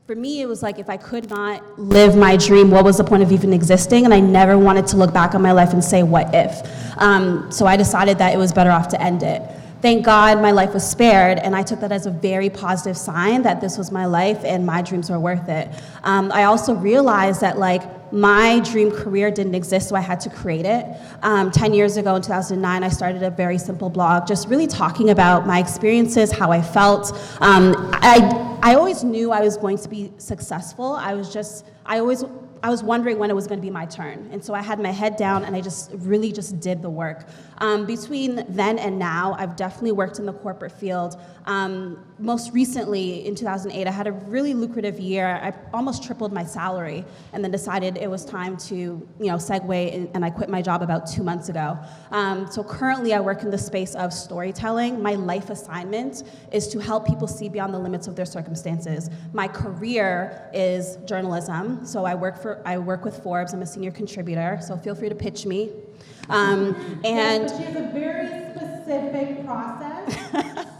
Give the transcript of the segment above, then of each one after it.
for me, it was like, if I could not live my dream, what was the point of even existing? And I never wanted to look back on my life and say, what if? So I decided that it was better off to end it. Thank God my life was spared, and I took that as a very positive sign that this was my life and my dreams were worth it. I also realized that, like, my dream career didn't exist, so I had to create it. 10 years ago in 2009, I started a very simple blog, just really talking about my experiences, how I felt. I always knew I was going to be successful. I was wondering when it was going to be my turn. And so I had my head down and I really did the work. Between then and now, I've definitely worked in the corporate field. Most recently, in 2008, I had a really lucrative year. I almost tripled my salary and then decided it was time to, segue, and I quit my job about 2 months ago. So currently I work in the space of storytelling. My life assignment is to help people see beyond the limits of their circumstances. My career is journalism, so I work with Forbes. I'm a senior contributor, so feel free to pitch me. And yes, she has a very specific process,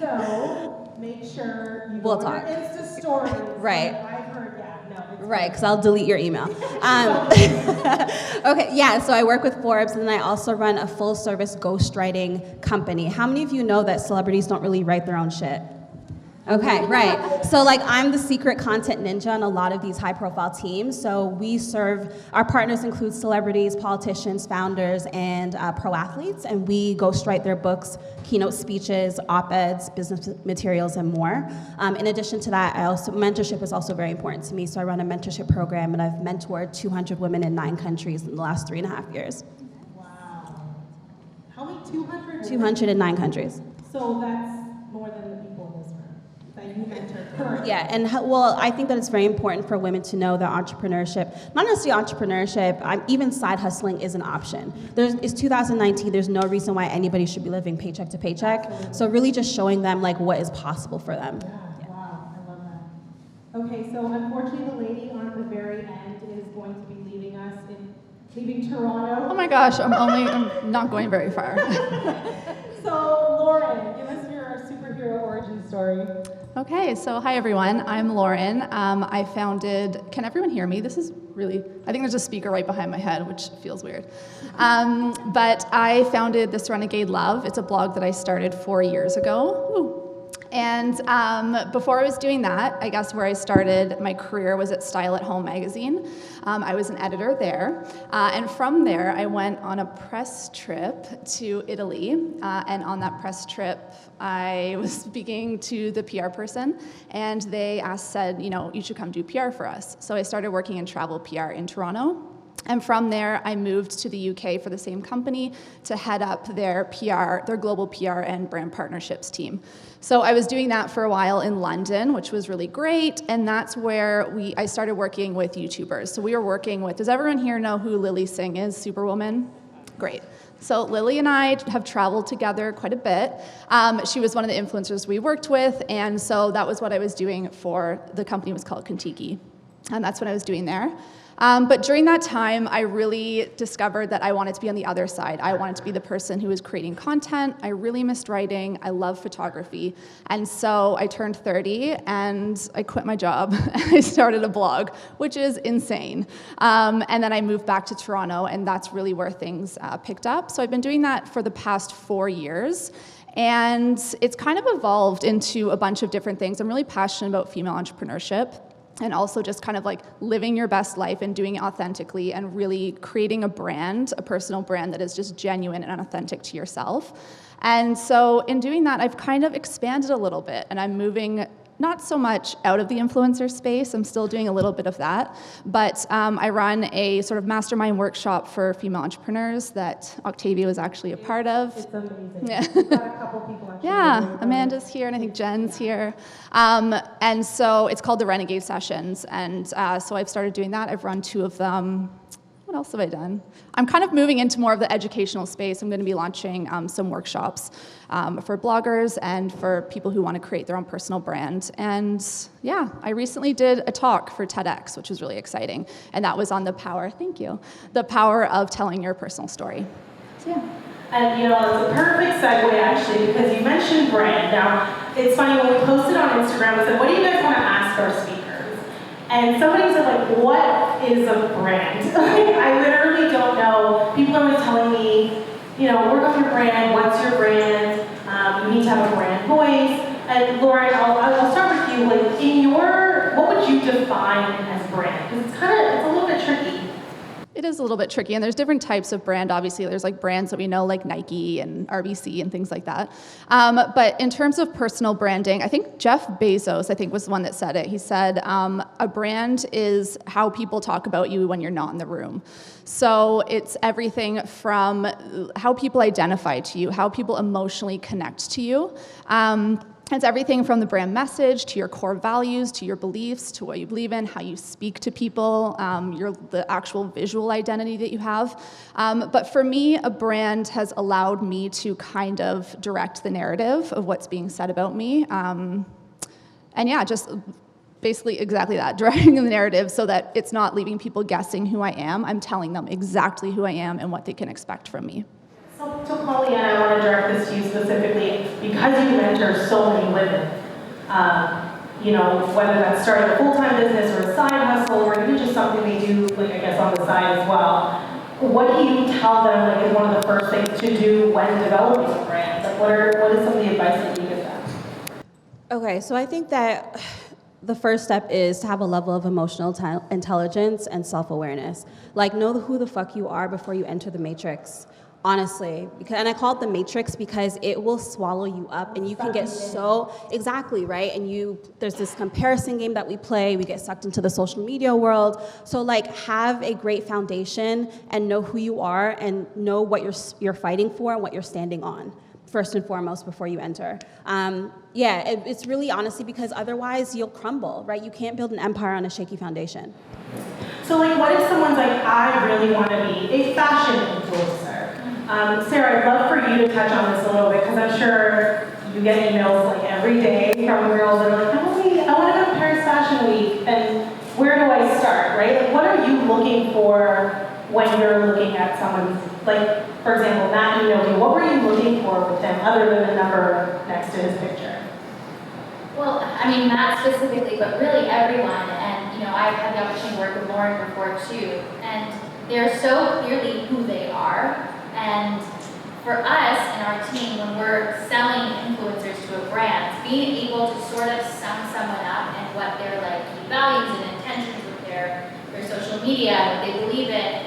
so make sure you go on your Insta stories. Right. Like I've heard, right, because I'll delete your email. Okay, yeah, so I work with Forbes, and then I also run a full-service ghostwriting company. How many of you know that celebrities don't really write their own shit? Okay, right. So I'm the secret content ninja on a lot of these high-profile teams. So our partners include celebrities, politicians, founders, and pro athletes, and we ghostwrite their books, keynote speeches, op-eds, business materials, and more. In addition to that, mentorship is also very important to me. So I run a mentorship program, and I've mentored 200 women in 9 countries in the last 3.5 years. Wow. How many? 200? 209 countries. So that's more than the people in this room that you mentored currently. Yeah, and I think that it's very important for women to know that entrepreneurship, not necessarily entrepreneurship, even side hustling is an option. It's 2019, there's no reason why anybody should be living paycheck to paycheck. Absolutely. So really just showing them what is possible for them. Yeah, wow, I love that. Okay, so unfortunately the lady on the very end is going to be leaving us leaving Toronto. Oh my gosh, I'm not going very far. So Lauren, give us your superhero origin story. Okay, so hi everyone, I'm Lauren. I founded, can everyone hear me? This is really, I think there's a speaker right behind my head, which feels weird. But I founded This Renegade Love. It's a blog that I started 4 years ago. Woo. And before I was doing that, I guess where I started my career was at Style at Home magazine. I was an editor there. And from there, I went on a press trip to Italy. And on that press trip, I was speaking to the PR person, and they said, you should come do PR for us. So I started working in travel PR in Toronto. And from there, I moved to the UK for the same company to head up their PR, their global PR and brand partnerships team. So I was doing that for a while in London, which was really great, and that's where I started working with YouTubers. So we were working with, does everyone here know who Lily Singh is, Superwoman? Great. So Lily and I have traveled together quite a bit. She was one of the influencers we worked with, and so that was what I was doing for, the company was called Contiki, and that's what I was doing there. But during that time, I really discovered that I wanted to be on the other side. I wanted to be the person who was creating content. I really missed writing. I love photography. And so I turned 30 and I quit my job and I started a blog, which is insane. And then I moved back to Toronto, and that's really where things picked up. So I've been doing that for the past 4 years. And it's kind of evolved into a bunch of different things. I'm really passionate about female entrepreneurship, and also just kind of living your best life and doing it authentically and really creating a brand, a personal brand that is just genuine and authentic to yourself. And so in doing that, I've kind of expanded a little bit, and I'm moving not so much out of the influencer space. I'm still doing a little bit of that, but I run a sort of mastermind workshop for female entrepreneurs that Octavia was actually a part of. It's amazing. Yeah. We've got a couple people actually. Yeah, Amanda's here, and I think Jen's here. And so it's called the Renegade Sessions, and so I've started doing that. I've run 2 of them. What else have I done? I'm kind of moving into more of the educational space. I'm going to be launching some workshops for bloggers and for people who want to create their own personal brand. And yeah, I recently did a talk for TEDx, which was really exciting. And that was on the power of telling your personal story. So yeah. And it's a perfect segue actually, because you mentioned brand. Now, it's funny, when we posted on Instagram, we said, what do you guys want to ask our speakers? And somebody said, like, what is a brand? Like, I literally don't know. People are always telling me, you know, work on your brand, what's your brand? You need to have a brand voice. And Lauren, I'll start with you. Like, what would you define as brand? Because it's a little bit tricky. It is a little bit tricky, and there's different types of brand. Obviously, there's like brands that we know, like Nike and RBC and things like that. But in terms of personal branding, I think Jeff Bezos, was the one that said it. He said, a brand is how people talk about you when you're not in the room. So it's everything from how people identify to you, how people emotionally connect to you. It's everything from the brand message to your core values, to your beliefs, to what you believe in, how you speak to people, the actual visual identity that you have. But for me, a brand has allowed me to kind of direct the narrative of what's being said about me. And yeah, just basically exactly that, directing the narrative so that it's not leaving people guessing who I am. I'm telling them exactly who I am and what they can expect from me. So Pauleanna, I want to direct this to you specifically because you mentor so many women. You know, whether that's starting a full-time business or a side hustle or even just something they do, like I guess on the side as well. What do you tell them, like, is one of the first things to do when developing a brand? Like, what is some of the advice that you give them? Okay, so I think that the first step is to have a level of emotional intelligence and self-awareness. Like, know who the fuck you are before you enter the matrix. Honestly, and I call it the matrix because it will swallow you up and you can get so, exactly, right? And there's this comparison game that we play, we get sucked into the social media world. So like, have a great foundation and know who you are and know what you're fighting for and what you're standing on, first and foremost, before you enter. It's really honestly because otherwise you'll crumble, right? You can't build an empire on a shaky foundation. So like, what if someone's like, I really want to be a fashion influencer? Sarah, I'd love for you to touch on this a little bit because I'm sure you get emails like every day from girls that are like, I want to go to Paris Fashion Week, and where do I start, right? Like, what are you looking for when you're looking at someone's, like, for example, Matt, you know, what were you looking for with him other than the number next to his picture? Well, I mean, Matt specifically, but really everyone, and, you know, I've had the opportunity to work with Lauren before too, and they're so clearly who they are. And for us and our team, when we're selling influencers to a brand, being able to sort of sum someone up and what their like key values and intentions with their social media, what they believe in,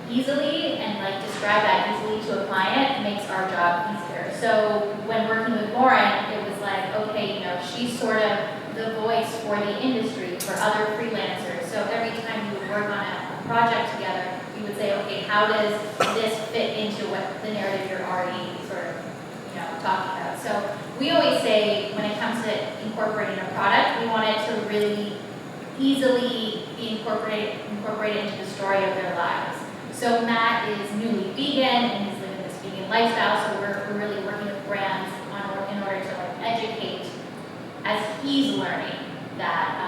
easily and like describe that easily to a client makes our job easier. So when working with Lauren, it was like, okay, you know, she's sort of the voice for the industry, for other freelancers. So every time we would work on a project together, we would say, okay, how does this fit into what the narrative you're already sort of, you know, talking about? So we always say when it comes to incorporating a product, we want it to really easily be incorporated into the story of their lives. So Matt is newly vegan and he's living this vegan lifestyle, so we're really working with brands in order to like educate as he's learning that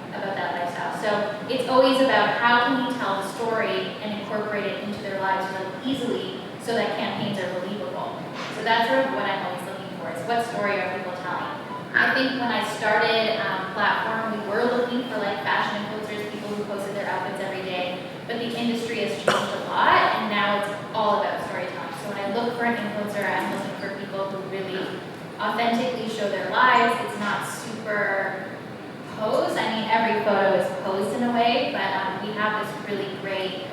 about that lifestyle. So it's always about how can we tell the story and incorporate it into their lives really easily so that campaigns are believable. So that's sort of what I'm always looking for, is what story are people telling? I think when I started Platform, we were looking for like fashion influencers, people who posted their outfits every day, but the industry has changed a lot and now it's all about storytelling. So when I look for an influencer, I'm looking for people who really authentically show their lives. It's not super posed. I mean, every photo is posed in a way, but we have this really great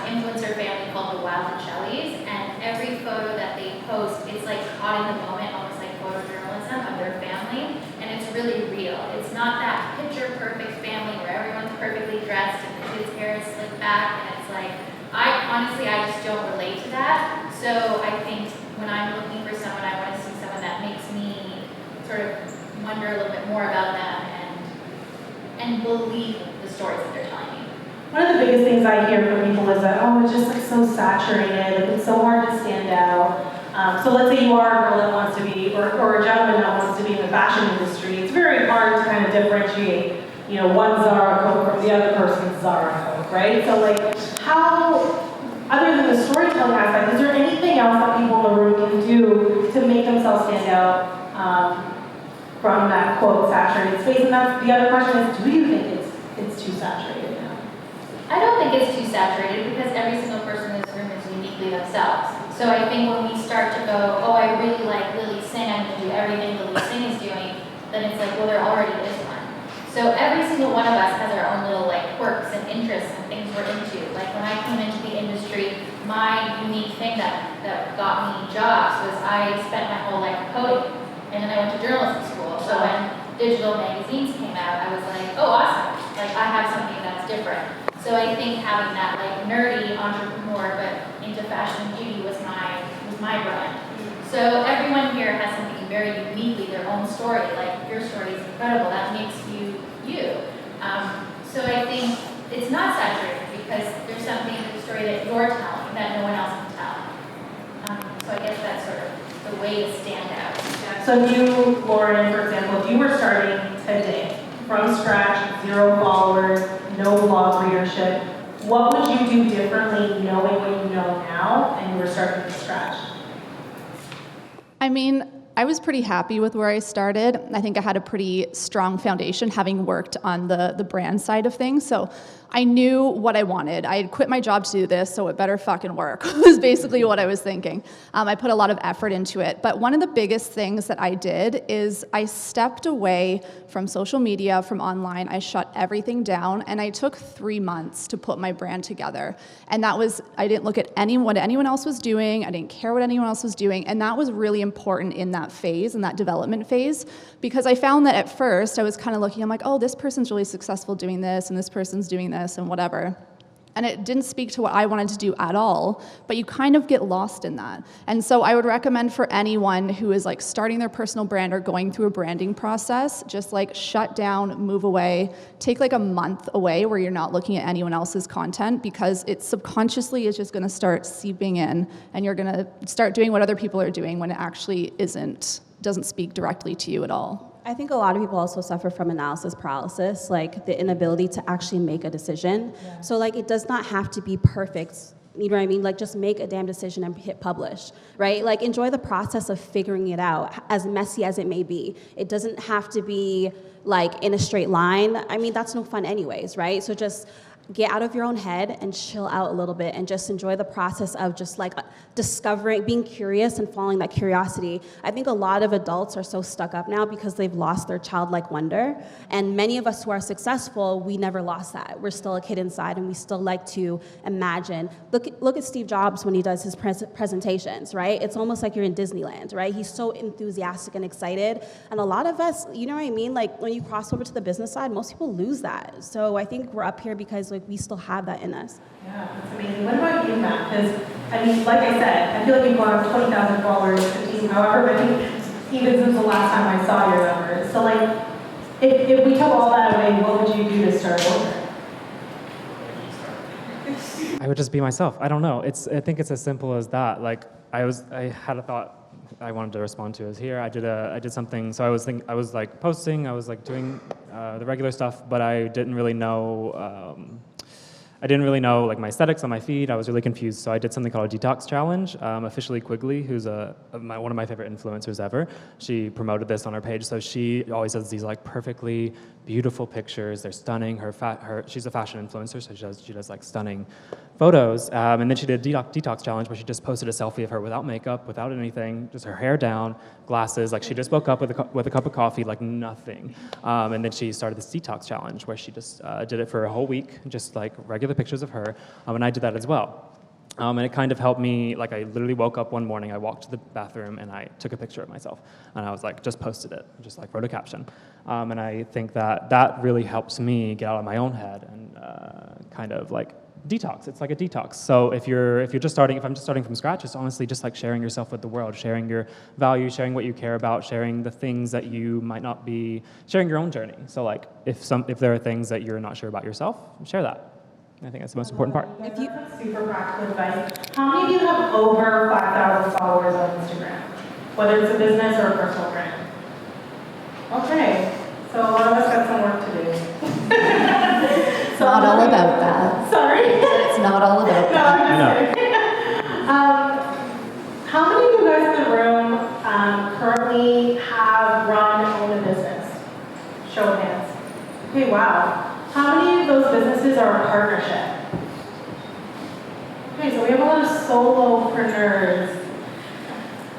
influencer family called the Wild and Shelleys, and every photo that they post, it's like caught in the moment, almost like photojournalism of their family, and it's really real. It's not that picture-perfect family where everyone's perfectly dressed and the kid's hair is slicked back, and it's like, I just don't relate to that. So I think when I'm looking for someone, I want to see someone that makes me sort of wonder a little bit more about them and believe the stories that they're telling me. One of the biggest things I hear from people is that, it's just like so saturated, like it's so hard to stand out. So let's say you are a girl that wants to be, or a gentleman that wants to be in the fashion industry, it's very hard to kind of differentiate, you know, one Zara coat from the other person's Zara coat, right? So like, how, other than the storytelling aspect, is there anything else that people in the room can do to make themselves stand out from that quote saturated space? And that's the other question is, do you think it's too saturated now? I don't think it's too saturated because every single person in this room is uniquely themselves. So I think when we start to go, oh, I really like Lily Singh, I'm going to do everything Lily Singh is doing, then it's like, well, there already is one. So every single one of us has our own little like quirks and interests and things we're into. Like when I came into the industry, my unique thing that got me jobs was I spent my whole life coding. And then I went to journalism school. So when digital magazines came out, I was like, oh, awesome. Like I have something that's different. So I think having that like nerdy entrepreneur but into fashion and beauty was my brand. So everyone here has something very uniquely their own story. Like your story is incredible. That makes you you. So I think it's not saturated because there's something in the story that you're telling that no one else can tell. So I guess that's sort of the way to stand out. So you, Lauren, for example, if you were starting today from scratch, 0 followers, no blog readership, what would you do differently knowing what you know now and you were starting from scratch? I mean, I was pretty happy with where I started. I think I had a pretty strong foundation having worked on the brand side of things. So I knew what I wanted. I had quit my job to do this, so it better fucking work, was basically what I was thinking. I put a lot of effort into it. But one of the biggest things that I did is I stepped away from social media, from online. I shut everything down, and I took 3 months to put my brand together. And that was, I didn't look at what anyone else was doing. I didn't care what anyone else was doing. And that was really important in that phase, in that development phase, because I found that at first I was kind of looking, I'm like, oh, this person's really successful doing this, and this person's doing this, and whatever. And it didn't speak to what I wanted to do at all, but you kind of get lost in that. And so I would recommend for anyone who is like starting their personal brand or going through a branding process, just like shut down, move away, take like a month away where you're not looking at anyone else's content, because it subconsciously is just gonna start seeping in, and you're gonna start doing what other people are doing when it actually doesn't speak directly to you at all. I think a lot of people also suffer from analysis paralysis, like the inability to actually make a decision. Yeah. So like it does not have to be perfect. You know what I mean? Like just make a damn decision and hit publish, right? Like enjoy the process of figuring it out, as messy as it may be. It doesn't have to be like in a straight line. I mean, that's no fun anyways, right? So just get out of your own head and chill out a little bit and just enjoy the process of just like discovering, being curious and following that curiosity. I think a lot of adults are so stuck up now because they've lost their childlike wonder. And many of us who are successful, we never lost that. We're still a kid inside and we still like to imagine. Look at Steve Jobs when he does his presentations, right? It's almost like you're in Disneyland, right? He's so enthusiastic and excited. And a lot of us, you know what I mean? Like when you cross over to the business side, most people lose that. So I think we're up here because like we still have that in us. Yeah, that's amazing. What about you, Matt? Because, I mean, like I said, I feel like you've gone up 20,000 followers, 15, however many, even since the last time I saw your numbers. So, like, if we took all that away, what would you do to start over? I would just be myself. I don't know. I think it's as simple as that. Like, I had a thought I wanted to respond to is here. I did something. So I was like posting. I was like doing the regular stuff, but I didn't really know. I didn't really know like my aesthetics on my feed. I was really confused. So I did something called a Detox challenge. Officially Quigley, who's one of my favorite influencers ever, she promoted this on her page. So she always has these like perfectly beautiful pictures. They're stunning. She's a fashion influencer, so she does like stunning photos. And then she did a detox challenge where she just posted a selfie of her without makeup, without anything, just her hair down, glasses. Like she just woke up with a cup of coffee, like nothing. And then she started this detox challenge where she just did it for a whole week, just like regular pictures of her. And I did that as well. And it kind of helped me, like I literally woke up one morning, I walked to the bathroom and I took a picture of myself. And I was like, just posted it, just like wrote a caption. And I think that really helps me get out of my own head and kind of like detox. It's like a detox. So if I'm just starting from scratch, it's honestly just like sharing yourself with the world, sharing your values, sharing what you care about, sharing the things that you might not be, sharing your own journey. So like if there are things that you're not sure about yourself, share that. I think that's the most important part. If you have super practical advice, how many of you have over 5,000 followers on Instagram? Whether it's a business or a personal brand? Okay, so a lot of us got some work to do. It's not all about that. Sorry? It's not all about that. No, I'm just kidding. How many of you guys in the room currently have run and own a business? Show of hands. Okay, wow. How many of those businesses are a partnership? Okay, so we have a lot of solopreneurs.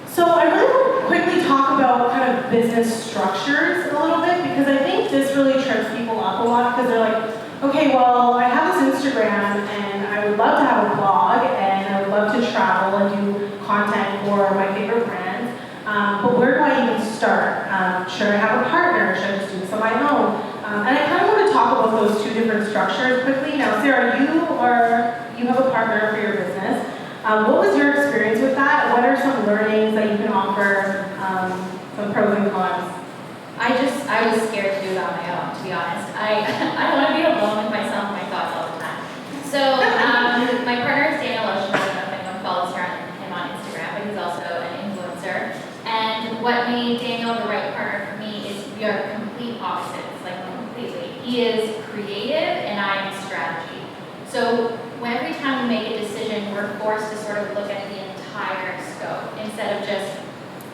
So I really want to quickly talk about kind of business structures a little bit, because I think this really trips people up a lot, because they're like, okay, well, I have this Instagram and I would love to have a blog and I would love to travel and do content for my favorite brands, but where do I even start? Should I have a partner? Should I just do this on my own? And I kind of want to talk about those two different structures quickly. Now, Sarah, you have a partner for your business. What was your experience with that? What are some learnings that you can offer, some pros and cons? I was scared to do it on my own, to be honest. I don't want to be alone with myself and my thoughts all the time. So my partner is Daniel Ocean. I don't know if anyone follows him on Instagram, but he's also an influencer. And what made Daniel the right partner for me is we are complete opposites, like completely. He is creative and I am strategy. So every time we make a decision, we're forced to sort of look at the entire scope instead of just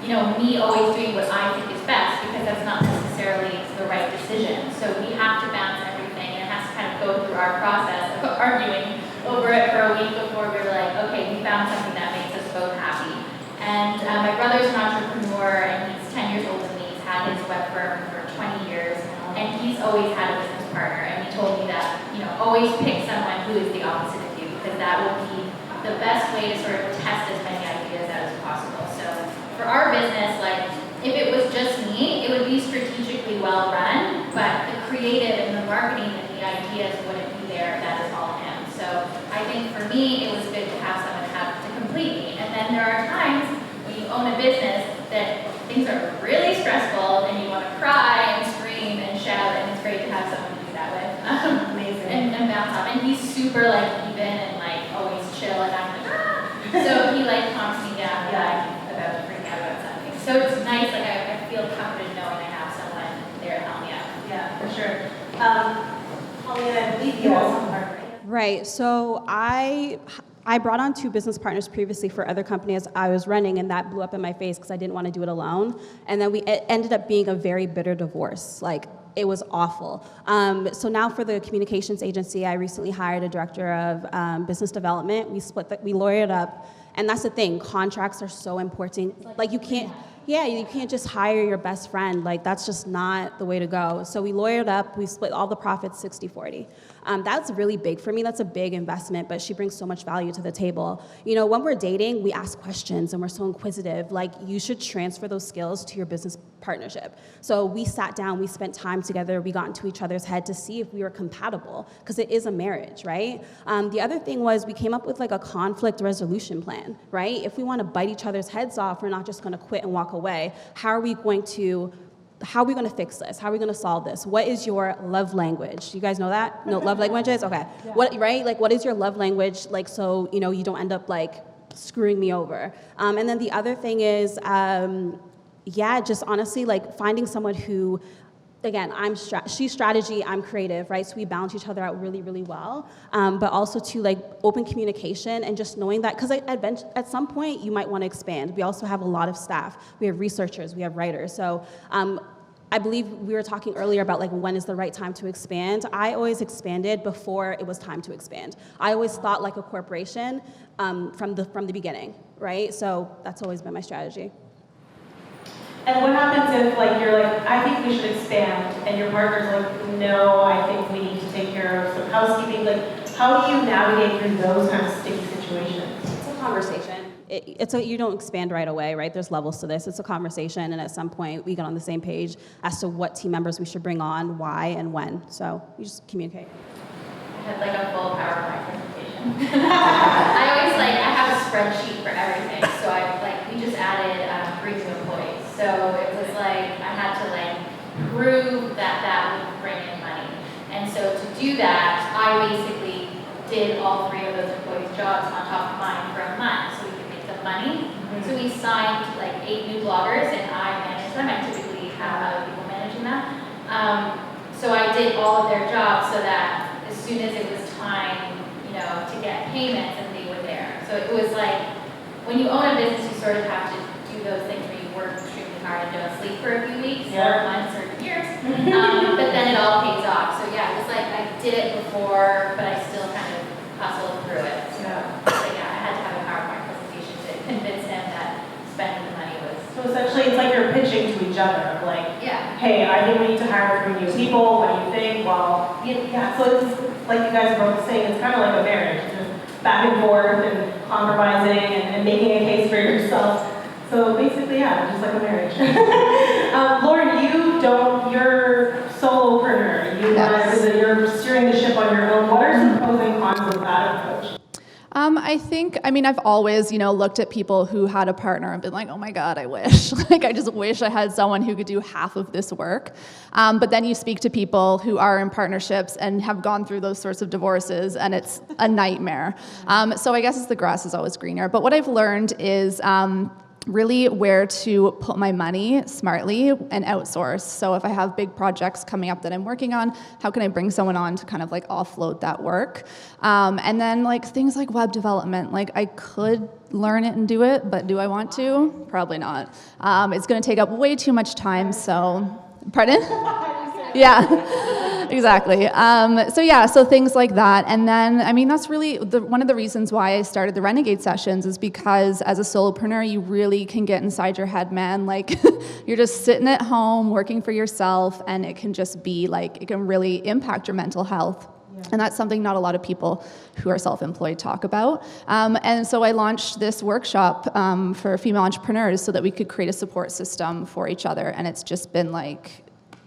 me always doing what I think is best, because that's not necessarily the right decision. So we have to balance everything, and it has to kind of go through our process of arguing over it for a week before we're like, okay, we found something that makes us both happy. And my brother's an entrepreneur, and he's 10 years older than me. He's had his web firm for 20 years, and he's always had a business partner. And he told me that, always pick someone who is the opposite of you, because that will be the best way to sort of test as many ideas as possible. So for our business, like, if it was just me, it would be strategically well run, but the creative and the marketing and the ideas wouldn't be there. That is all him. So I think for me, it was good to have someone to complete me. And then there are times when you own a business that things are really stressful and you want to cry and scream and shout, and it's great to have someone to do that with. Amazing. And bounce off. And he's super even and always chill, and I'm like, ah! So he calms me down when I'm about to freak out about something. So it's nice, I feel confident knowing I have someone there to help me out. Yeah, for sure. Pauleanna, I believe you also have a partner, right? Right. So I brought on 2 business partners previously for other companies I was running, and that blew up in my face because I didn't want to do it alone. And then it ended up being a very bitter divorce. It was awful. So now for the communications agency, I recently hired a director of business development. We lawyered up, and that's the thing. Contracts are so important. You can't just hire your best friend. That's just not the way to go. So we lawyered up. We split all the profits 60-40. That's really big for me. That's a big investment, but she brings so much value to the table. When we're dating, we ask questions and we're so inquisitive. You should transfer those skills to your business partnership. So we sat down, we spent time together, we got into each other's head to see if we were compatible, because it is a marriage, right? The other thing was we came up with a conflict resolution plan, right? If we want to bite each other's heads off, we're not just going to quit and walk away. How are we going to fix this? How are we going to solve this? What is your love language? You guys know that? No love languages? Okay. Yeah. What is your love language? So, you don't end up screwing me over. And then the other thing is, just honestly, finding someone who, again, she's strategy, I'm creative, right? So we balance each other out really, really well. But also to open communication and just knowing that, because at some point you might want to expand. We also have a lot of staff. We have researchers, we have writers. So I believe we were talking earlier about when is the right time to expand. I always expanded before it was time to expand. I always thought like a corporation from the beginning, right? So that's always been my strategy. And what happens if you're I think we should expand, and your partner's no, I think we need to take care of some housekeeping. How do you navigate through those kind of sticky situations? It's a conversation. You don't expand right away, right? There's levels to this. It's a conversation, and at some point we get on the same page as to what team members we should bring on, why, and when. So you just communicate. I had a full PowerPoint presentation. I have a spreadsheet for everything. So we just added 3 new employees. So it was I had to prove that would bring in money. And so to do that, I basically did all 3 of those employees' jobs on top of mine for a month so we could make the money. Mm-hmm. So we signed 8 new bloggers, and I managed them. I typically have other people managing them. So I did all of their jobs so that as soon as it was time, to get payments, and they were there. So it was when you own a business, you sort of have to do those things where you work extremely hard and don't sleep for a few weeks or months or years. But then it all pays off. So yeah, it was I did it before, but I still kind of hustled through it. So yeah, I had to have a PowerPoint presentation to convince him that spending the money was. So essentially, it's like you're pitching to each other, like, Yeah. hey, I think we need to hire 3 new people. What do you think? Well, yeah. So it's like you guys were both saying, it's kind of like a marriage, just back and forth and compromising and making a case for yourself. So basically, yeah, just like a marriage. Lauren, you're solopreneur. You're steering the ship on your own. What are some pros and cons of that approach? I've always, looked at people who had a partner and been like, oh my God, I wish. I just wish I had someone who could do half of this work. But then you speak to people who are in partnerships and have gone through those sorts of divorces, and it's a nightmare. So I guess it's the grass is always greener. But what I've learned is really where to put my money smartly and outsource. So if I have big projects coming up that I'm working on, how can I bring someone on to kind of offload that work? And then things like web development, I could learn it and do it, but do I want to? Probably not. It's going to take up way too much time, so, pardon? Yeah, exactly. So things like that. And then, that's really one of the reasons why I started the Renegade Sessions is because as a solopreneur, you really can get inside your head, man. You're just sitting at home working for yourself, and it can just be it can really impact your mental health. Yeah. And that's something not a lot of people who are self-employed talk about. And so I launched this workshop for female entrepreneurs so that we could create a support system for each other. And it's just been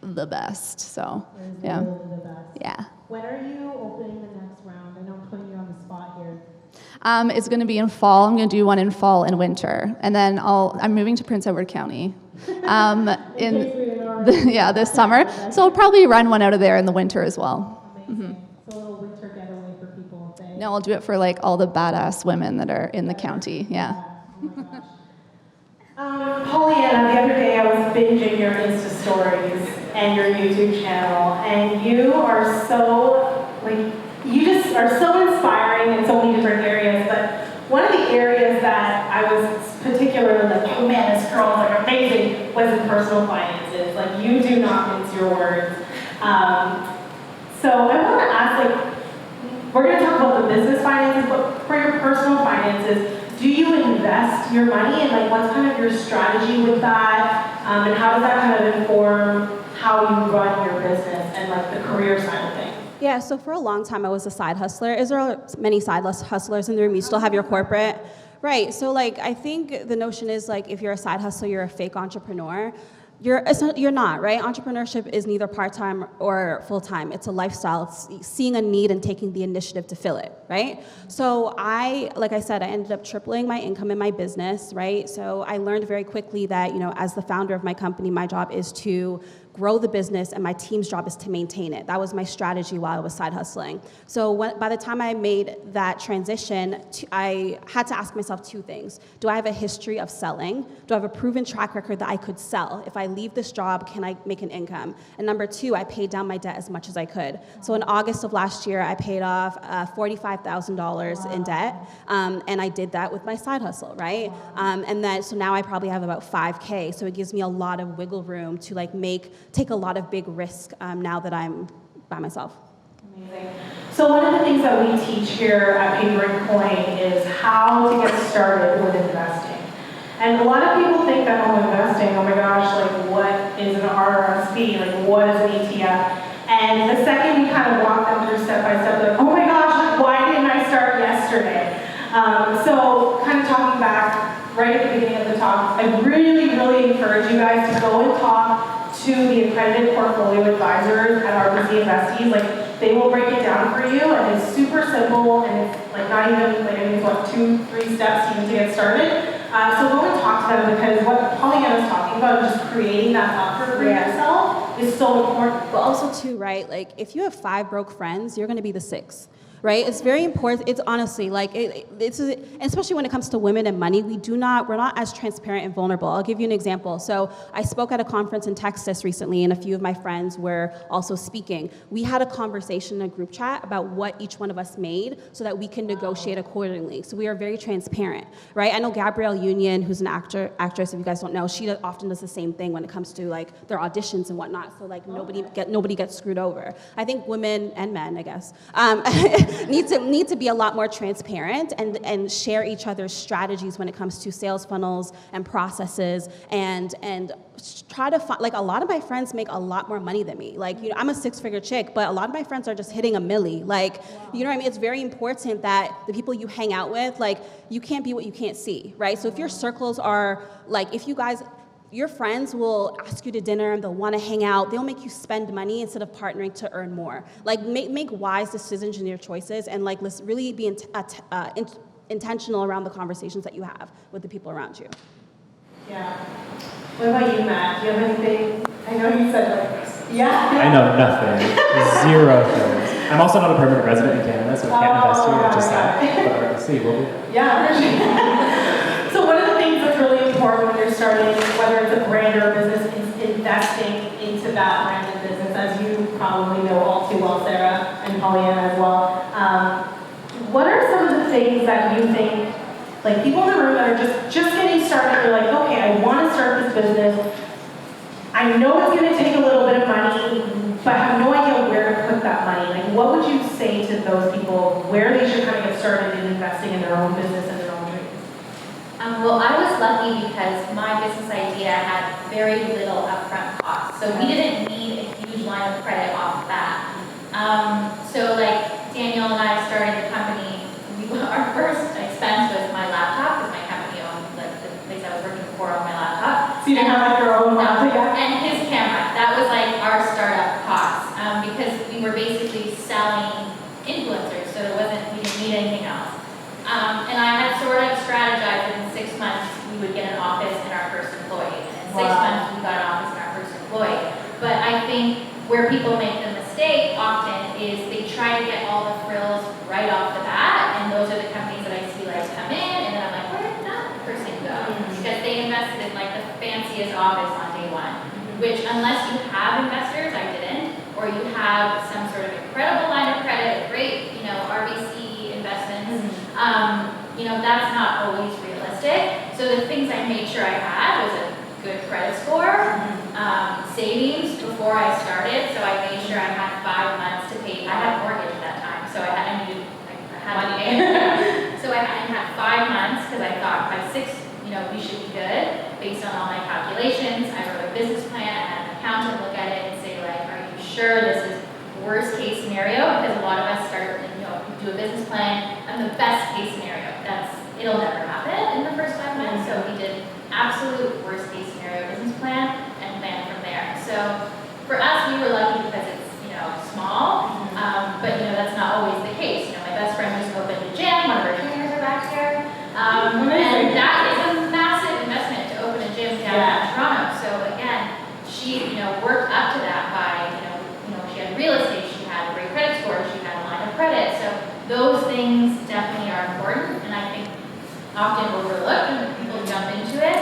the best. So, yeah. Really the best. Yeah. When are you opening the next round? I know I'm putting you on the spot here. It's going to be in fall. I'm going to do one in fall and winter. And then I'm moving to Prince Edward County this summer. So I'll probably run one out of there in the winter as well. Amazing. Mm-hmm. So a little winter getaway for people. No, I'll do it for all the badass women that are in the county. Yeah. Oh my gosh. Pauleanna, the other day I was binging your Insta stories and your YouTube channel, and you are so, you just are so inspiring in so many different areas, but one of the areas that I was particularly oh man, this girl is amazing, was in personal finances. You do not mince your words. So I want to ask, we're going to talk about the business finances, but for your personal finances, do you invest your money, and what's kind of your strategy with that, and how does that kind of inform how you run your business and the career side of things? Yeah, so for a long time I was a side hustler. Is there many side hustlers in the room? You still have your corporate? Right, so I think the notion is if you're a side hustler, you're a fake entrepreneur. You're not, right? Entrepreneurship is neither part-time or full-time. It's a lifestyle. It's seeing a need and taking the initiative to fill it, right? So like I said, I ended up tripling my income in my business, right? So I learned very quickly that, as the founder of my company, my job is to grow the business, and my team's job is to maintain it. That was my strategy while I was side hustling. So by the time I made that transition, I had to ask myself 2 things. Do I have a history of selling? Do I have a proven track record that I could sell? If I leave this job, can I make an income? And number 2, I paid down my debt as much as I could. So in August of last year, I paid off $45,000 in debt, and I did that with my side hustle, right? So now I probably have about $5K, so it gives me a lot of wiggle room to take a lot of big risk now that I'm by myself. Amazing. So one of the things that we teach here at Paper and Coin is how to get started with investing. And a lot of people think that investing, oh my gosh, what is an RRSP? What is an ETF? And the second we kind of walk them through step by step, oh my gosh, why didn't I start yesterday? So kind of talking back right at the beginning of the talk, I really, really encourage you guys to go and talk to the accredited portfolio advisors at RBC Investees. They will break it down for you, and it's super simple, and it's not even, I think it's 2-3 steps even to get started. So go and talk to them, because what Pauleanna was talking about, just creating that buffer for yourself, is so important. But also too, right, if you have 5 broke friends, you're going to be the 6th. right? It's very important. It's honestly like it's especially when it comes to women and money. We're not as transparent and vulnerable. I'll give you an example. So I spoke at a conference in Texas recently, and a few of my friends were also speaking. We had a conversation in a group chat about what each one of us made, so that we can negotiate accordingly. So we are very transparent, right? I know Gabrielle Union, who's an actress. If you guys don't know, she often does the same thing when it comes to like their auditions and whatnot. So like nobody gets screwed over. I think women and men, I guess, need to be a lot more transparent and share each other's strategies when it comes to sales funnels and processes and try to find, like, a lot of my friends make a lot more money than me. Like, you know, I'm a 6-figure chick, but a lot of my friends are just hitting a milli. Like, you know what I mean? It's very important that the people you hang out with, like, you can't be what you can't see, right? So if your circles are, like, your friends will ask you to dinner and they'll want to hang out. They'll make you spend money instead of partnering to earn more. Like, make wise decisions in your choices, and like, let's really be intentional around the conversations that you have with the people around you. Yeah. What about you, Matt? Do you have anything? I know you said like, yeah. I know nothing. Zero things. I'm also not a permanent resident in Canada, so I can't invest here, which is sad. But we'll see. Yeah. So one of the things that's really important when you're starting, whether it's a brand or a business, is investing into that brand and business, as you probably know all too well, Sarah, and Pauleanna as well. What are some of the things that you think, like, people in the room that are just getting started, they're like, okay, I want to start this business. I know it's going to take a little bit of money, but I have no idea where to put that money. Like, what would you say to those people where they should kind of get started in investing in their own business and their own dreams? Well, I was lucky because my business idea had very little upfront costs. So we didn't need a huge line of credit off the bat. So like Daniel and I started the company, our first expense was my laptop, because my company owned like the place I was working for on my laptop. So you didn't have like your own laptop? And his camera. That was like our startup cost, because we were basically selling influencers, so we didn't need anything else. And I had sort of strategized that in 6 months we would get an office and our first employee. And in 6 months we got an office and our first employee. But I think where people make the mistake often is they try to get all the frills right off the bat, and those are the companies that I see like come in, and then I'm like, where did that person go? Because they invested in like the fanciest office on day one, which unless you have investors, I didn't, or you have some sort of incredible line of credit, great, RBC investments, that's not always realistic. So the things I made sure I had was a good credit score, savings before I started, so I made sure I had 5 months to pay. I had a mortgage at that time, so I had money. So I had 5 months, because I thought by 6, we should be good based on all my calculations. I wrote a business plan. I had an accountant look at it and say, like, are you sure this is worst case scenario? Because a lot of us start, do a business plan, and the best case scenario, it'll never happen in the first 5 months. So we did absolute worst case scenario business plan and plan from there. So for us, we were lucky because it's, small, but that's not always the case. My best friend just opened a gym, one of her trainers are back here, and that is a massive investment to open a gym down in Toronto. So again, she, worked up to that by, she had real estate, she had a great credit score, she had a line of credit. So those things definitely are important, and I think often overlooked when people jump into it.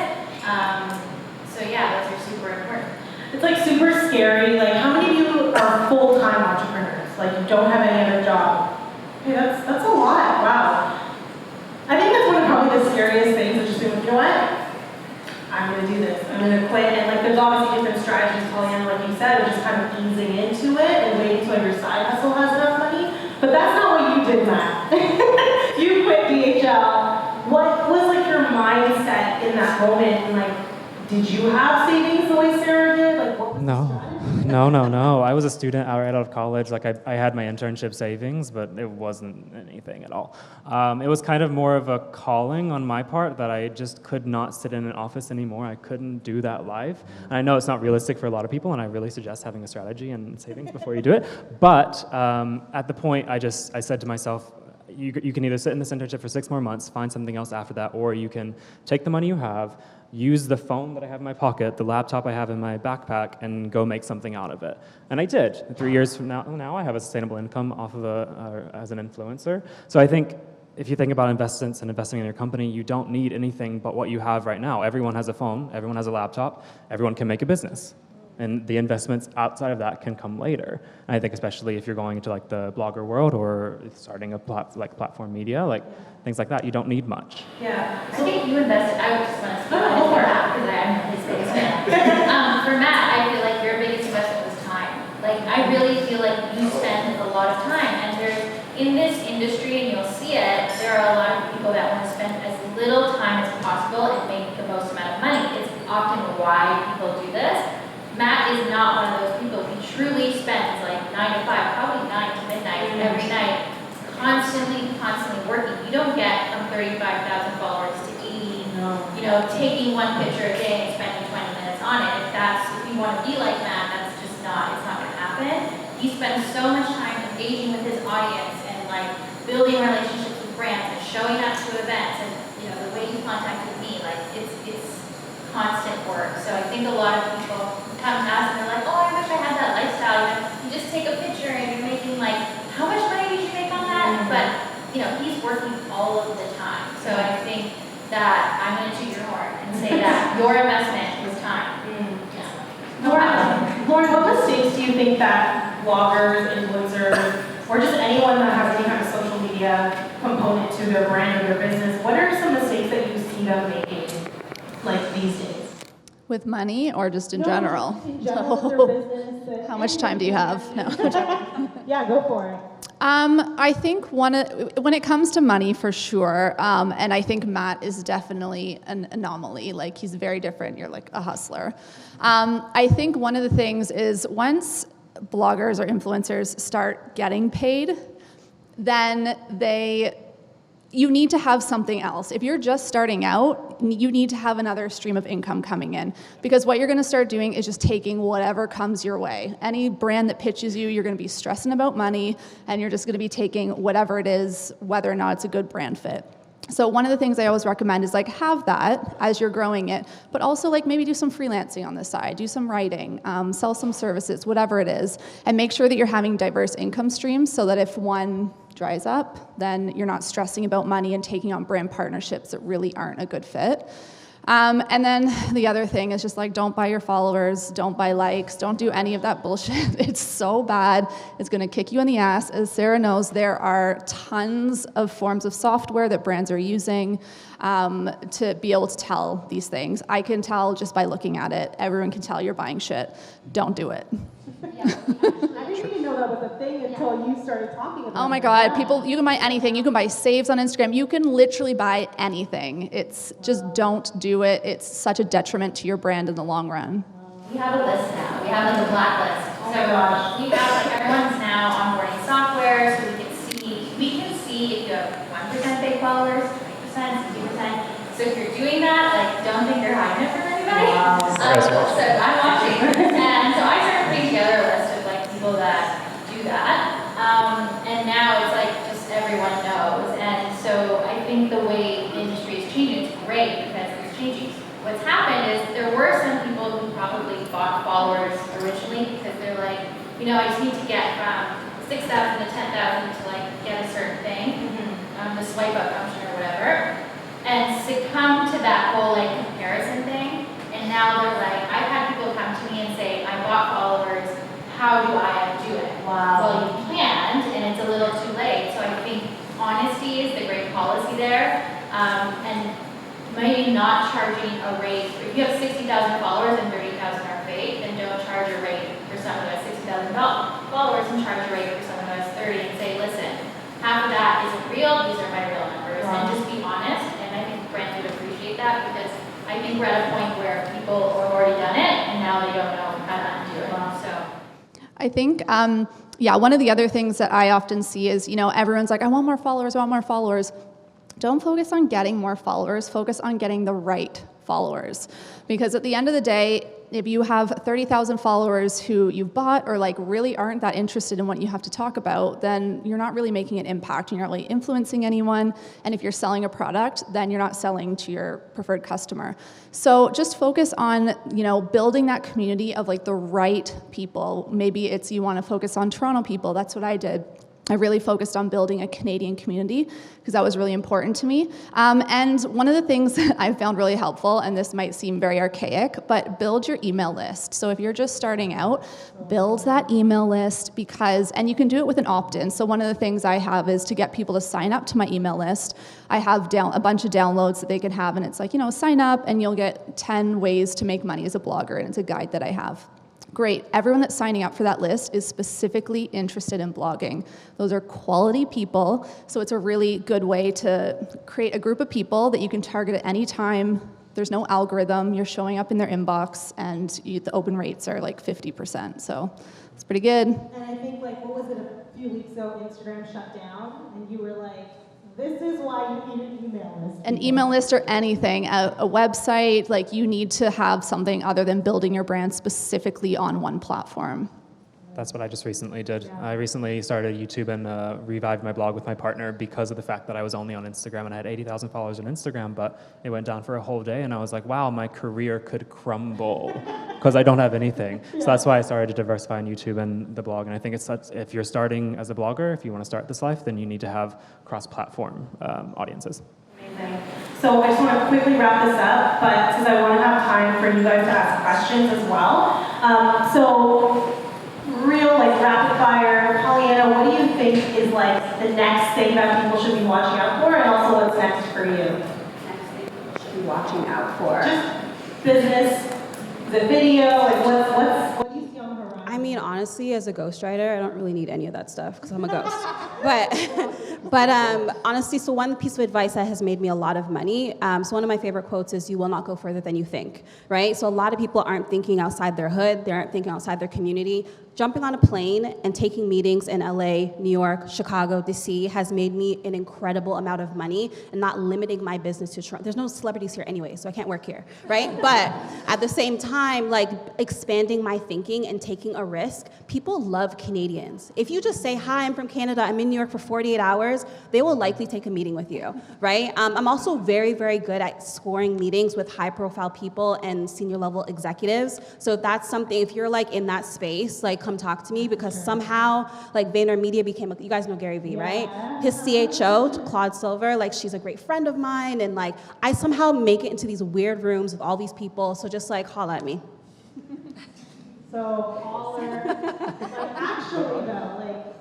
So yeah, those are super important. It's like super scary. Like, how many of you are full-time entrepreneurs? Like, you don't have any other job? Okay, that's a lot. Wow. I think that's one of probably the scariest things, is just being, you know what? I'm going to do this. I'm going to quit. And like, there's obviously different strategies, Pauleanna, like you said, of just kind of easing into it and waiting until your side hustle has enough money. But that's not what you did, Matt. You quit DHL. What was like your mindset in that moment? And like, did you have savings the way Sarah did? Like, what was No. I was a student right out of college. Like, I had my internship savings, but it wasn't anything at all. It was kind of more of a calling on my part that I just could not sit in an office anymore. I couldn't do that live. And I know it's not realistic for a lot of people, and I really suggest having a strategy and savings before you do it. But at the point, I said to myself, you can either sit in this internship for 6 more months, find something else after that, or you can take the money you have, use the phone that I have in my pocket, the laptop I have in my backpack, and go make something out of it. And I did. 3 years from now I have a sustainable income off of as an influencer. So I think if you think about investments and investing in your company, you don't need anything but what you have right now. Everyone has a phone, everyone has a laptop, everyone can make a business. And the investments outside of that can come later. And I think especially if you're going into like the blogger world or starting a platform media, like things like that, you don't need much. Yeah. I think you invested, I would just want to speak on it for Matt, because I'm his biggest fan. For Matt, I feel like your biggest investment was time. Like, I really feel like you spend a lot of time, and there's, in this industry, and you'll see it, there are a lot of people that want to spend as little time as possible and make the most amount of money. It's often why people do this. Matt is not one of those people. He truly spends like 9 to 5, probably 9 to midnight every night, constantly working. You don't get from 35,000 followers to 80, taking one picture a day and spending 20 minutes on it. If you want to be like Matt, that's just not, it's not going to happen. He spends so much time engaging with his audience and like building relationships with brands and showing up to events, and the way he contacted me, like it's constant work. So I think a lot of people come to us and they're like, oh, I wish I had that lifestyle. You just take a picture and you're making like, how much money did you make on that? But he's working all of the time. So I think that I'm going to toot your horn and say that your investment was time. Lauren, what mistakes do you think that bloggers, influencers, or just anyone that has any kind of social media component to their brand or their business, what are some mistakes that you see them making, like these days? With money or just in general? In general, with their business. How much time do you have? No. Yeah, go for it. I think when it comes to money, for sure, and I think Matt is definitely an anomaly. Like, he's very different. You're like a hustler. I think one of the things is once bloggers or influencers start getting paid, then you need to have something else. If you're just starting out, you need to have another stream of income coming in, because what you're going to start doing is just taking whatever comes your way. Any brand that pitches you, you're going to be stressing about money, and you're just going to be taking whatever it is, whether or not it's a good brand fit. So one of the things I always recommend is like have that as you're growing it, but also like maybe do some freelancing on the side, do some writing, sell some services, whatever it is, and make sure that you're having diverse income streams so that if one dries up, then you're not stressing about money and taking on brand partnerships that really aren't a good fit. And then the other thing is just like, don't buy your followers, don't buy likes, don't do any of that bullshit. It's so bad. It's going to kick you in the ass. As Sarah knows, there are tons of forms of software that brands are using to be able to tell these things. I can tell just by looking at it. Everyone can tell you're buying shit. Don't do it. I didn't even know that was a thing until you started talking about it. Oh my God, people, you can buy anything. You can buy saves on Instagram. You can literally buy anything. It's just don't do it. It's such a detriment to your brand in the long run. We have a list now. We have like a blacklist. Oh my gosh. We have like everyone's now onboarding software, so we can see if you have 1% fake followers, 20%, 60%. So if you're doing that, like don't think you're hiding it from anybody. Wow. So I'm watching. And so I started putting together a list of like people that do that. And now it's like just everyone knows. And so I think the way the industry is changing is great because it's changing. What's happened is there were some people who probably bought followers originally because they're like, I just need to get from 6,000 to 10,000 to like get a certain thing, the swipe up function or whatever, and succumb to that whole like comparison thing. And now they're like, I've had people come to me and say, I bought followers, how do I undo it? Wow. Well, you can't, and it's a little too late. So I think honesty is the great policy there, and maybe not charging a rate. If you have 60,000 followers and 30,000 are fake, then don't charge a rate for someone who has 60,000 followers and charge a rate for someone who has 30 and say, listen, half of that isn't real, these are my real numbers, and just be honest. And I think brands would appreciate that because I think we're at a point where people have already done it and now they don't know how to undo it. So I think, one of the other things that I often see is, everyone's like, I want more followers, I want more followers. Don't focus on getting more followers, focus on getting the right followers. Because at the end of the day, if you have 30,000 followers who you've bought or like really aren't that interested in what you have to talk about, then you're not really making an impact. You're not really influencing anyone. And if you're selling a product, then you're not selling to your preferred customer. So just focus on, building that community of like the right people. Maybe it's you want to focus on Toronto people. That's what I did. I really focused on building a Canadian community because that was really important to me. And one of the things that I found really helpful, and this might seem very archaic, but build your email list. So if you're just starting out, build that email list and you can do it with an opt-in. So one of the things I have is to get people to sign up to my email list. I have a bunch of downloads that they can have, and it's like, sign up and you'll get 10 ways to make money as a blogger, and it's a guide that I have. Great. Everyone that's signing up for that list is specifically interested in blogging. Those are quality people, so it's a really good way to create a group of people that you can target at any time. There's no algorithm. You're showing up in their inbox, and the open rates are like 50%, so it's pretty good. And I think, what was it, a few weeks ago, Instagram shut down, and you were like, this is why you need an email list. An email list or anything, a website, you need to have something other than building your brand specifically on one platform. That's what I just recently did. Yeah. I recently started YouTube and revived my blog with my partner because of the fact that I was only on Instagram and I had 80,000 followers on Instagram, but it went down for a whole day and I was like, wow, my career could crumble because I don't have anything. Yeah. So that's why I started to diversify on YouTube and the blog. And I think if you're starting as a blogger, if you want to start this life, then you need to have cross-platform audiences. Amazing. So I just want to quickly wrap this up, but since I want to have time for you guys to ask questions as well. So real rapid fire, Pauleanna, what do you think is the next thing that people should be watching out for, and also what's next for you? Next thing people should be watching out for. Just business, the video, what do you see on the horizon? I mean, honestly, as a ghostwriter, I don't really need any of that stuff because I'm a ghost. But honestly, so one piece of advice that has made me a lot of money, so one of my favorite quotes is, you will not go further than you think, right? So a lot of people aren't thinking outside their hood, they aren't thinking outside their community. Jumping on a plane and taking meetings in LA, New York, Chicago, DC has made me an incredible amount of money and not limiting my business to Toronto. There's no celebrities here anyway, so I can't work here, right? But at the same time, expanding my thinking and taking a risk, people love Canadians. If you just say, hi, I'm from Canada, I'm in New York for 48 hours, they will likely take a meeting with you, right? I'm also very, very good at scoring meetings with high profile people and senior level executives. So if that's something, if you're in that space, come talk to me, because somehow VaynerMedia became you guys know Gary Vee, right? His CHO, Claude Silver, she's a great friend of mine, and I somehow make it into these weird rooms with all these people, so just holla at me. So caller, actually though,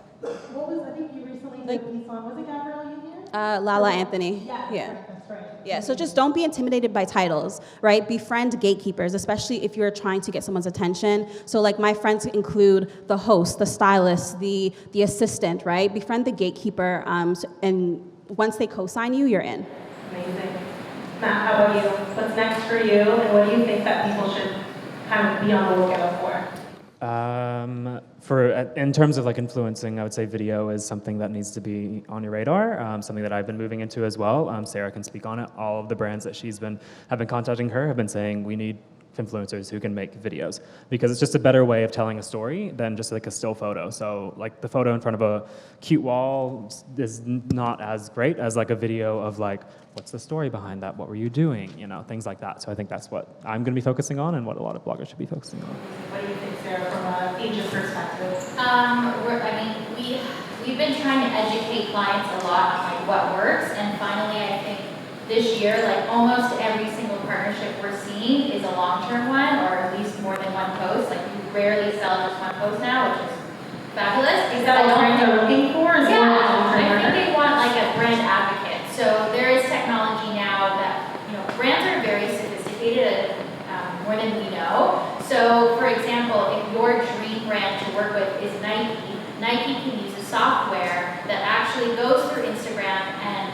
what was, I think you recently did a piece on, was it Gabrielle Union? Lala Anthony. Yeah. That's right. Yeah, so just don't be intimidated by titles, right? Befriend gatekeepers, especially if you're trying to get someone's attention. So my friends include the host, the stylist, the assistant, right? Befriend the gatekeeper, and once they co-sign you, you're in. Amazing. Matt, how about you? What's next for you, and what do you think that people should kind of be on the lookout for? In terms of influencing, I would say video is something that needs to be on your radar, something that I've been moving into as well. Sarah can speak on it. All of the brands that have been contacting her have been saying, we need influencers who can make videos, because it's just a better way of telling a story than just a still photo. So the photo in front of a cute wall is not as great as a video of what's the story behind that? What were you doing? Things like that. So I think that's what I'm going to be focusing on and what a lot of bloggers should be focusing on. What do you think, Sarah, from an agent perspective? We've been trying to educate clients a lot on what works, and finally I think this year, almost every single partnership we're seeing is a long-term one, or at least more than one post. We rarely sell just one post now, which is fabulous. Is that what brands are looking for? I think they want a brand advocate. So there is technology now that, brands are very sophisticated, more than we know. So for example, if your dream brand to work with is Nike, Nike can use a software that actually goes through Instagram and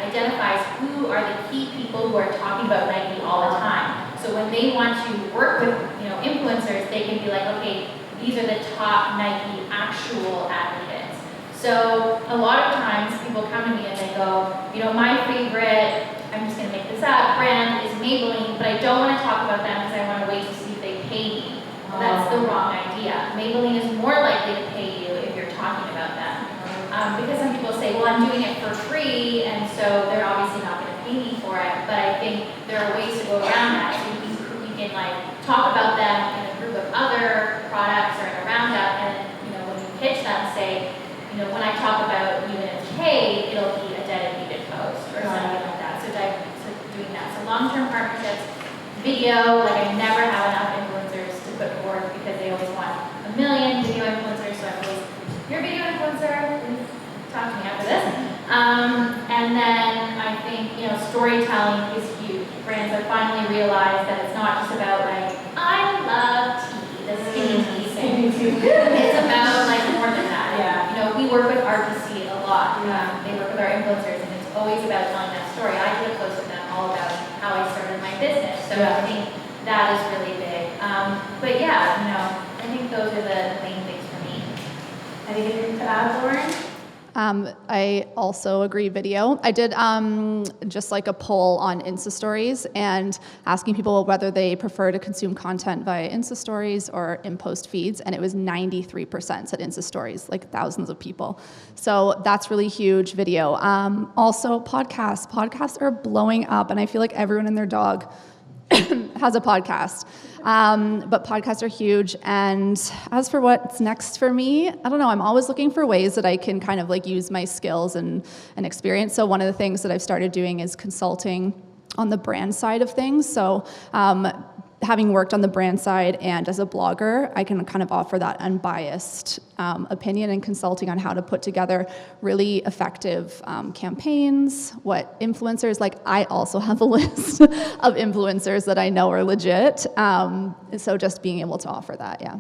identifies who are the key people who are talking about Nike all the time. So when they want to work with influencers, they can be okay, these are the top Nike actual advocates. So a lot of times people come to me and they go, my favorite, I'm just going to make this up, brand is Maybelline, but I don't want to talk about them because I want to wait to see if they pay me because some people say, well, I'm doing it for free, and so they're obviously not going to pay me for it. But I think there are ways to go around that. So you can like talk about them in a group of other products or in a roundup, and when you pitch them, say, when I talk about unit K, it'll be a dedicated post or something like that. So doing that. So long-term partnerships, video. Like I never have enough influencers to put forward because they always want a million video influencers. So I'm always, you're a video influencer, please talk to me after this. And then I think, storytelling is huge. Brands have finally realized that it's not just about like, I love tea, the skinny tea thing. It's about like more than that. Yeah. We work with RPC a lot. They work with our influencers, and it's always about telling that story. I did a post with them all about how I started my business. So I think that is really big. But yeah, I think those are the main things for me. Anything to add, Lauren? I also agree video. I did just like a poll on Insta Stories and asking people whether they prefer to consume content via Insta Stories or in post feeds, and it was 93% said Insta Stories, like thousands of people. So that's really huge, video. Also podcasts. Podcasts are blowing up, and I feel like everyone and their dog has a podcast. But podcasts are huge. And as for what's next for me, I don't know. I'm always looking for ways that I can kind of like use my skills and experience. So one of the things that I've started doing is consulting on the brand side of things. So having worked on the brand side and as a blogger, I can kind of offer that unbiased opinion and consulting on how to put together really effective campaigns, what influencers, like I also have a list of influencers that I know are legit. So just being able to offer that, yeah.